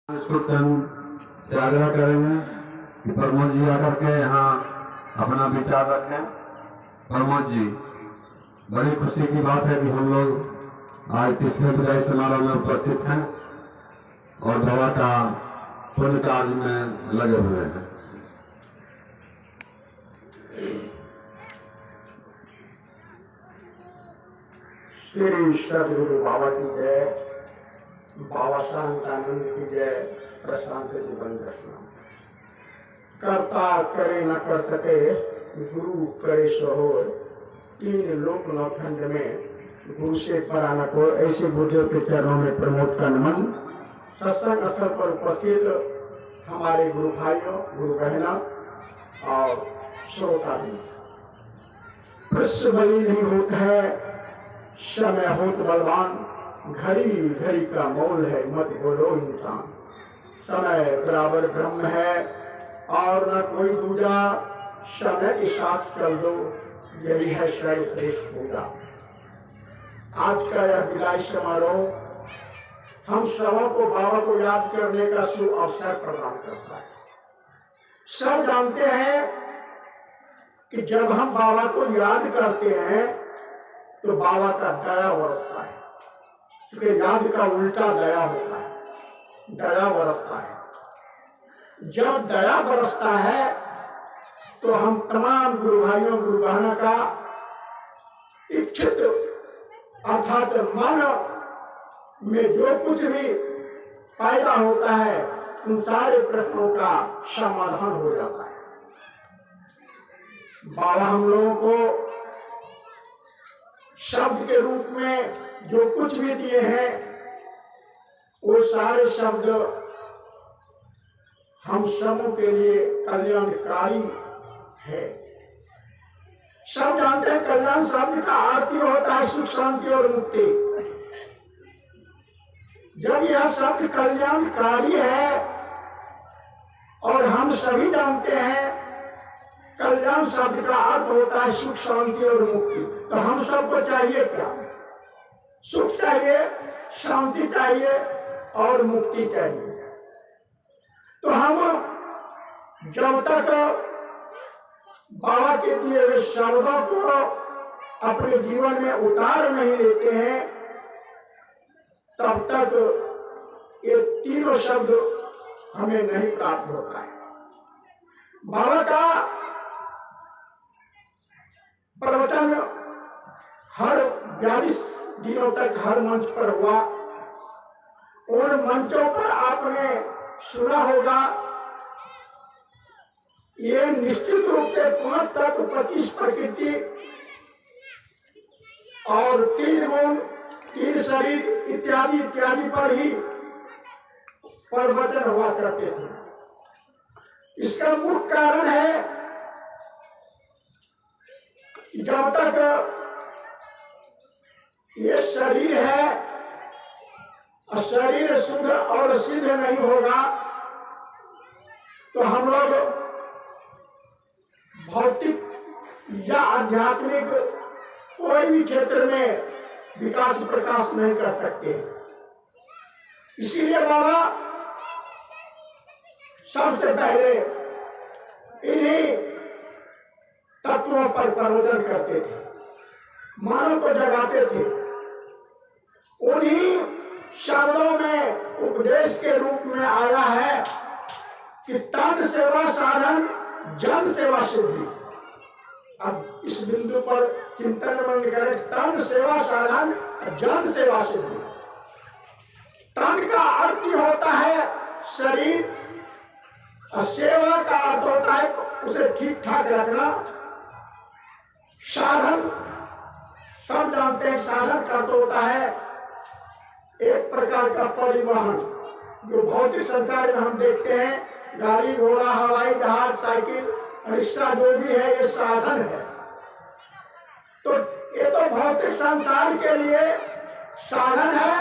से आग्रह करेंगे कि प्रमोद जी आकर के यहाँ अपना विचार रखें। प्रमोद जी, बड़ी खुशी की बात है कि हम लोग आज 30वें विदाई समारोह में उपस्थित हैं और बाबा का पुण्य कार्य में लगे हुए हैं। श्री सदगुरु बाबा की जय, बाबा शांतानंद की जय, प्रशांत जीवन दर्शन। करता करे न कर सके, गुरु करे सो होय। तीन लोक नौखंड में गुरु से परा न को। ऐसे गुरुदेव के चरणों में प्रमोद का नमन। सत्संग स्थल पर उपस्थित हमारे गुरु भाइयों, गुरु बहना और श्रोता भी। विश्व बलि नहीं होता है, समय होत बलवान। घड़ी घड़ी का मोल है, मत बोलो इंसान। समय बराबर ब्रह्म है और न कोई दूजा। समय के साथ चल दो, यही है सर्वश्रेष्ठ पूजा। आज का यह विदाई समारोह हम सबों को बाबा को याद करने का शुभ अवसर प्रदान करता है। सब जानते हैं कि जब हम बाबा को याद करते हैं तो बाबा का दया बरसता है, क्योंकि याद का उल्टा दया होता है। दया बरसता है। जब दया बरसता है तो हम तमाम गुरु भाइयों, गुरु बहनों का इच्छित अर्थात मन में जो कुछ भी पैदा होता है, उन सारे प्रश्नों का समाधान हो जाता है। बाबा हम लोगों को शब्द के रूप में जो कुछ भी दिए हैं, वो सारे शब्द हम सबों के लिए कल्याणकारी है। सब जानते हैं कल्याण शब्द का अर्थ होता है सुख, शांति और मुक्ति। जब यह शब्द कल्याणकारी है और हम सभी जानते हैं कल्याण शब्द का अर्थ होता है सुख, शांति और मुक्ति, तो हम सबको चाहिए क्या? सुख चाहिए, शांति चाहिए और मुक्ति चाहिए। तो हम जब तक बाबा के दिए हुए शब्दों को अपने जीवन में उतार नहीं लेते हैं, तब तक ये तीनों शब्द हमें नहीं प्राप्त होता है। बाबा का प्रवचन हर 42 दिनों तक हर मंच पर हुआ। उन मंचों पर आपने सुना होगा। ये निश्चित रूप से 5 तत्व, 25 प्रकृति और 3 गुण, 3 शरीर इत्यादि इत्यादि पर ही प्रवचन हुआ करते थे। इसका मुख्य कारण है कि जब तक ये शरीर है, शरीर शुद्ध और सिद्ध नहीं होगा तो हम लोग भौतिक या आध्यात्मिक कोई भी क्षेत्र में विकास प्रकाश नहीं कर सकते। इसीलिए बाबा सबसे पहले इन्हीं तत्वों पर प्रवचन करते थे, मानव को जगाते थे। उन्हीं शब्दों में उपदेश के रूप में आया है कि तन सेवा साधन, जन सेवा सिद्धि। अब इस बिंदु पर चिंतन मन करें, तन सेवा साधन, जन सेवा सिद्धि। तन का अर्थ होता है शरीर और सेवा का अर्थ होता है उसे ठीक ठाक रखना। साधन सब जानते हैं, साधन का अर्थ होता है एक प्रकार का परिवहन। जो भौतिक संसार में हम देखते हैं, गाड़ी, घोड़ा, हवाई जहाज, साइकिल, रिक्शा, जो भी है ये साधन है। तो ये तो भौतिक संसार के लिए साधन है,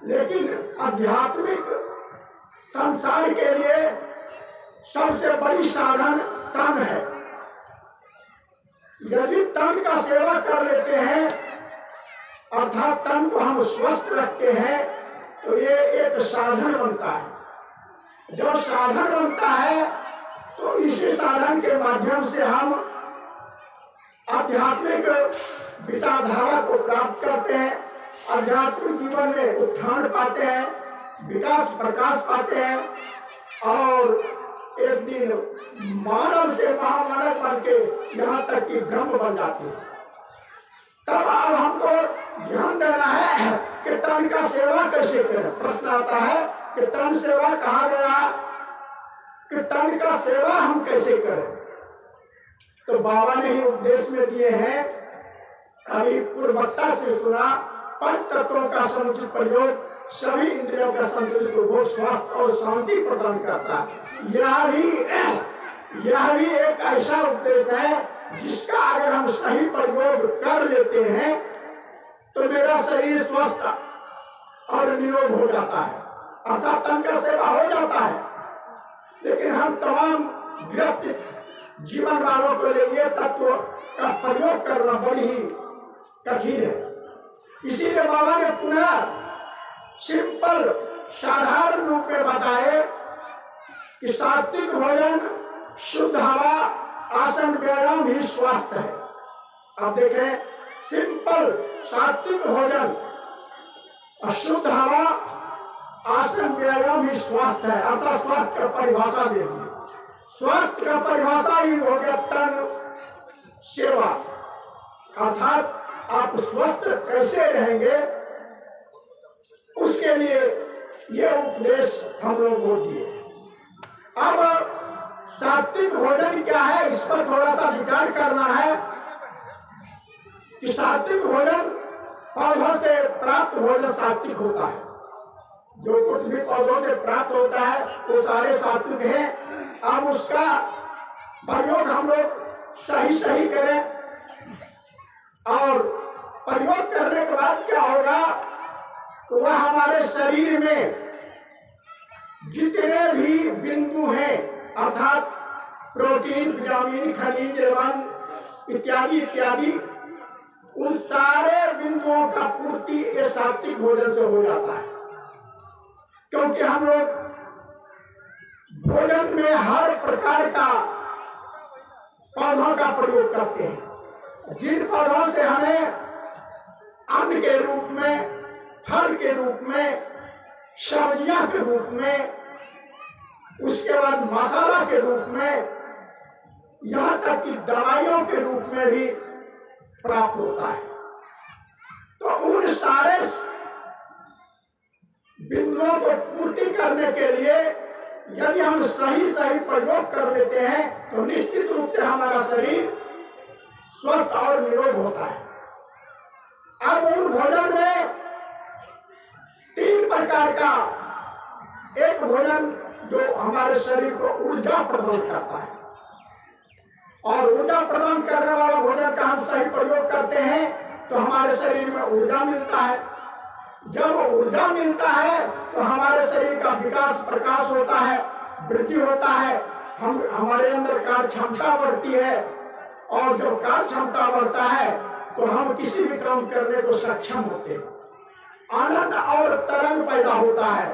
लेकिन आध्यात्मिक संसार के लिए सबसे बड़ी साधन तन है। यदि तन का सेवा कर लेते हैं, अर्थात तन को हम स्वस्थ रखते हैं, तो ये एक साधन बनता है। जब साधन बनता है तो इसी साधन के माध्यम से हम आध्यात्मिक विचारधारा को प्राप्त करते हैं, आध्यात्मिक जीवन में उत्थान पाते हैं, विकास प्रकाश पाते हैं और एक दिन मानव से महामानव बन के यहाँ तक कि ब्रह्म बन जाते हैं। तब अब हमको ध्यान देना है कि तन का सेवा कैसे करें। प्रश्न आता है कि तन सेवा कहा गया, कि तन का सेवा हम कैसे करें। तो बाबा ने ही उपदेश में दिए हैं, अभी पूर्ववक्ता से सुना, पंच तत्वों का समुचित प्रयोग सभी इंद्रियों का संतुलित उपभोग स्वास्थ्य और शांति प्रदान करता है। यह भी एक ऐसा उपदेश है जिसका अगर हम सही प्रयोग कर लेते हैं तो मेरा शरीर स्वस्थ और निरोग हो जाता है, अर्थात तन का सेवा हो जाता है। लेकिन हम तमाम व्यक्ति जीवन वालों को लिए तत्व का प्रयोग करना बड़ी ही कठिन है। इसीलिए बाबा ने पुनः सिंपल साधारण रूप में बताए कि सात्विक भोजन, शुद्ध हवा, आसन व्यायाम ही स्वास्थ्य है। अब देखें, सिंपल सात्विक भोजन, शुद्ध हवा, आसन व्यायाम ही स्वास्थ्य है। अर्थात स्वास्थ्य का परिभाषा देखिए, स्वास्थ्य का परिभाषा ही हो गया तन सेवा। अर्थात आप स्वस्थ कैसे रहेंगे उसके लिए ये उपदेश हम लोग को दिए। अब सात्विक भोजन क्या है, इस पर थोड़ा सा विचार करना है कि सात्विक भोजन पौधों से प्राप्त भोजन सात्विक होता है। जो कुछ भी पौधों से प्राप्त होता है वो सारे सात्विक हैं। अब उसका प्रयोग हम लोग सही करें और प्रयोग करने के बाद क्या होगा तो वह हमारे शरीर में जितने भी बिंदु हैं, अर्थात प्रोटीन, विटामिन, खनिज एवं इत्यादि इत्यादि, उन सारे बिंदुओं का पूर्ति ये सात्विक भोजन से हो जाता है। क्योंकि हम लोग भोजन में हर प्रकार का पौधों का प्रयोग करते हैं। जिन पौधों से हमें अन्न के रूप में, फल के रूप में, सब्जियां के रूप में, उसके बाद मसाला के रूप में, यहाँ तक कि दवाइयों के रूप में भी प्राप्त होता है। तो उन सारे बिंदुओं को पूर्ति करने के लिए यदि हम सही प्रयोग कर लेते हैं तो निश्चित रूप से हमारा शरीर स्वस्थ और निरोग होता है। अब उन भोजन में तीन प्रकार का, एक भोजन जो हमारे शरीर को ऊर्जा प्रदान करता है, और ऊर्जा प्रदान करने वाला भोजन का हम सही प्रयोग करते हैं तो हमारे शरीर में ऊर्जा मिलता है। जब ऊर्जा मिलता है तो हमारे शरीर का विकास प्रकाश होता है, वृद्धि होता है, हमारे अंदर कार्य क्षमता बढ़ती है, और जब कार्य क्षमता बढ़ता है तो हम किसी भी काम करने को सक्षम होते हैं। आनंद और तरंग पैदा होता है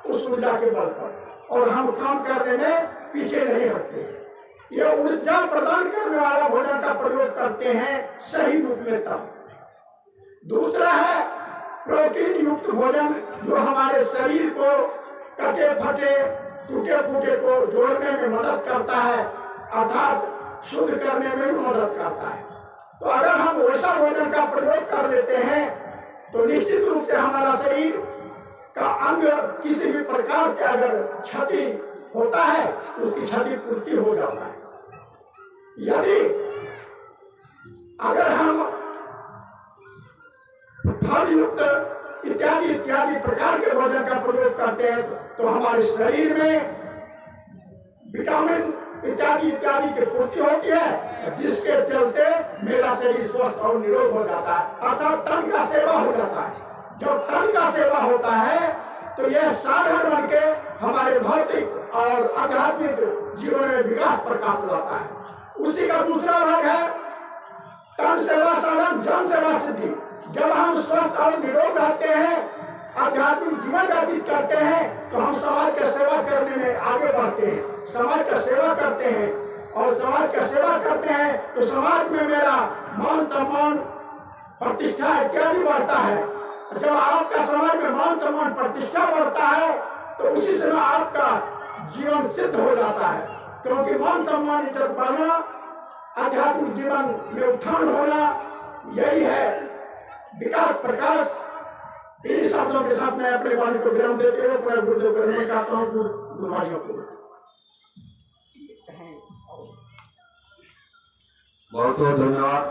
उस ऊर्जा के बल पर, और हम काम करने में पीछे नहीं हटते। ये ऊर्जा प्रदान करने वाला भोजन का प्रयोग करते हैं सही रूप में तब। दूसरा है प्रोटीन युक्त भोजन, जो हमारे शरीर को कटे फटे, टूटे फूटे को जोड़ने में मदद करता है, अर्थात शुद्ध करने में भी मदद करता है। तो अगर हम वैसा भोजन का प्रयोग कर लेते हैं तो निश्चित रूप से हमारा शरीर का अंग किसी भी प्रकार से अगर क्षति होता है तो उसकी क्षति पूर्ति हो जाता है। यदि अगर हम फल युक्त इत्यादि प्रकार के भोजन का प्रयोग करते हैं तो हमारे शरीर में विटामिन इत्यादि की पूर्ति होती है, जिसके चलते मेरा शरीर स्वस्थ और निरोग हो जाता है, अर्थात तन का सेवा हो जाता है। जब तन का सेवा होता है तो यह साधन बन के हमारे भौतिक और आध्यात्मिक जीवन में विकास प्रकाश लाता है। उसी का दूसरा भाग है तन सेवा साधन, जन सेवा सिद्धि। जब हम स्वस्थ और निरोग रहते हैं आध्यात्मिक जीवन व्यतीत करते हैं तो हम समाज का सेवा करने में आगे बढ़ते हैं, समाज का सेवा करते हैं। और समाज का सेवा करते हैं तो समाज में मेरा मान सम्मान प्रतिष्ठा इत्यादि बढ़ता है। जब आपका समाज में मान सम्मान प्रतिष्ठा बढ़ता है तो उसी समय आपका जीवन सिद्ध हो जाता है, क्योंकि मान सम्मान इज्जत बढ़ना, आध्यात्मिक जीवन में उत्थान होना, यही है विकास प्रकाश। इन्हीं शब्दों के साथ मैं अपने वाणी को विराम देते हुए पूरा गुरुदेव को नमन करता हूँ। गुरुभाइयों को बहुत बहुत धन्यवाद।